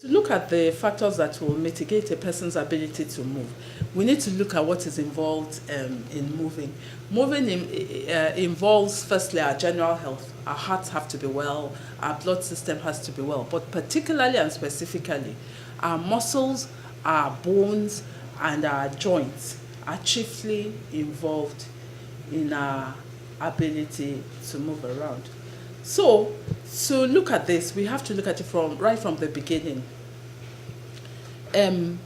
To look at the factors that will mitigate a person's ability to move, we need to look at what is involved in moving. Involves, firstly, our general health. Our hearts have to be well, our blood system has to be well, but particularly and specifically, our muscles, our bones, and our joints are chiefly involved in our ability to move around. So, to look at this, we have to look at it right from the beginning. A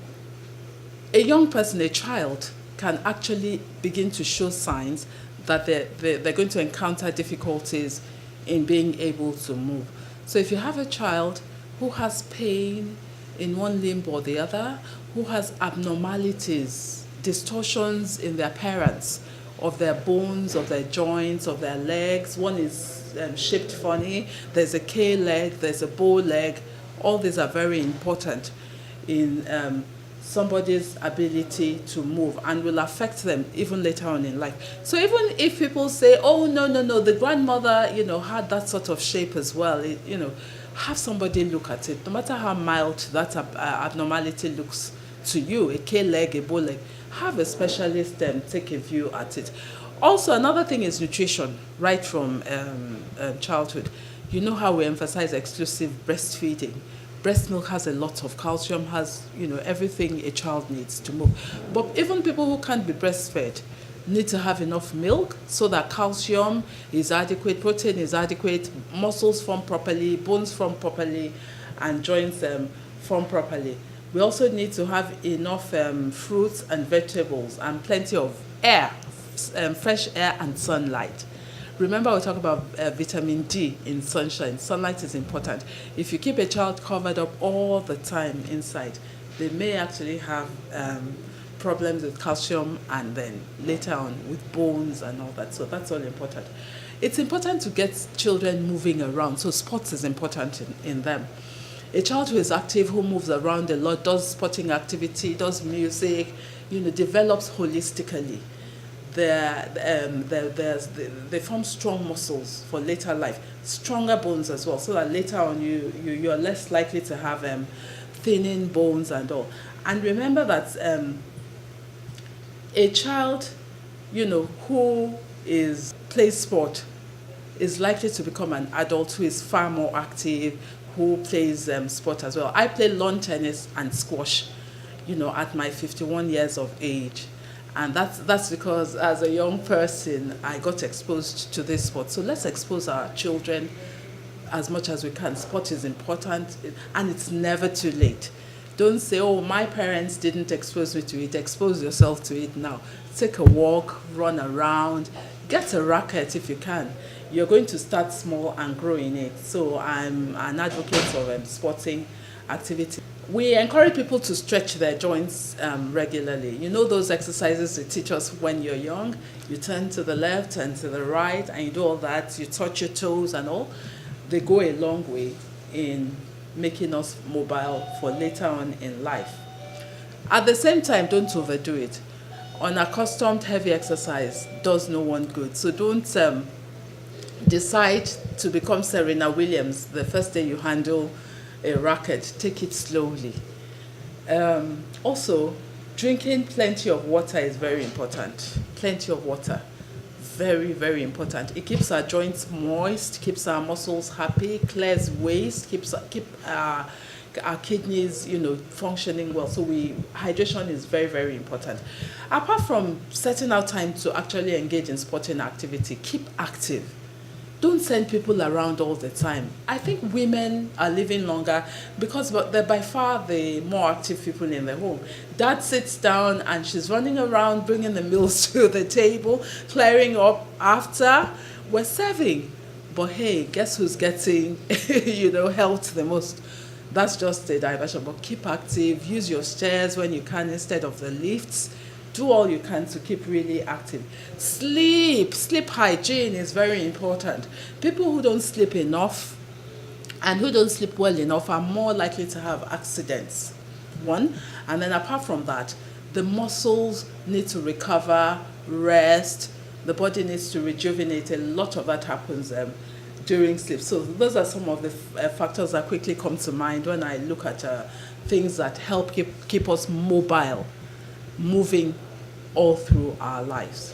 young person, a child, can actually begin to show signs that they're going to encounter difficulties in being able to move. So if you have a child who has pain in one limb or the other, who has abnormalities, distortions in their appearance, of their bones, of their joints, of their legs. One is shaped funny. There's a K leg, there's a bow leg. All these are very important in somebody's ability to move and will affect them even later on in life. So even if people say, oh, no, the grandmother, had that sort of shape as well, have somebody look at it. No matter how mild that abnormality looks to you, a K leg, a bow leg, have a specialist take a view at it. Also, another thing is nutrition, right from childhood. You know how we emphasize exclusive breastfeeding. Breast milk has a lot of calcium, has everything a child needs to move. But even people who can't be breastfed need to have enough milk so that calcium is adequate, protein is adequate, muscles form properly, bones form properly, and joints form properly. We also need to have enough fruits and vegetables and plenty of air, fresh air and sunlight. Remember, we talk about vitamin D in sunshine. Sunlight is important. If you keep a child covered up all the time inside, they may actually have problems with calcium and then later on with bones and all that. So that's all important. It's important to get children moving around. So sports is important in them. A child who is active, who moves around a lot, does sporting activity, does music, develops holistically. They form strong muscles for later life, stronger bones as well, so that later on you're less likely to have thinning bones and all. And remember that a child, who plays sport is likely to become an adult who is far more active, who plays sport as well. I play lawn tennis and squash, at my 51 years of age. And that's because as a young person, I got exposed to this sport. So let's expose our children as much as we can. Sport is important, and it's never too late. Don't say, oh, my parents didn't expose me to it. Expose yourself to it now. Take a walk, run around, get a racket if you can. You're going to start small and grow in it. So I'm an advocate of sporting activity. We encourage people to stretch their joints regularly. Those exercises they teach us when you're young. You turn to the left and to the right, and you do all that. You touch your toes and all. They go a long way in making us mobile for later on in life. At the same time, don't overdo it. Unaccustomed heavy exercise does no one good. So don't decide to become Serena Williams the first day you handle a racket. Take it slowly. Also, drinking plenty of water is very important. Plenty of water. Very, very important. It keeps our joints moist, keeps our muscles happy, clears waste, keep our kidneys, functioning well. So hydration is very, very important. Apart from setting out time to actually engage in sporting activity, keep active. Don't send people around all the time. I think women are living longer because they're by far the more active people in the home. Dad sits down and she's running around, bringing the meals to the table, clearing up after we're serving. But hey, guess who's getting, helped the most? That's just a diversion. But keep active. Use your stairs when you can instead of the lifts. Do all you can to keep really active. Sleep hygiene is very important. People who don't sleep enough and who don't sleep well enough are more likely to have accidents. One, and then apart from that, the muscles need to recover, rest, the body needs to rejuvenate. A lot of that happens during sleep. So those are some of the factors that quickly come to mind when I look at things that help keep us mobile, moving all through our lives.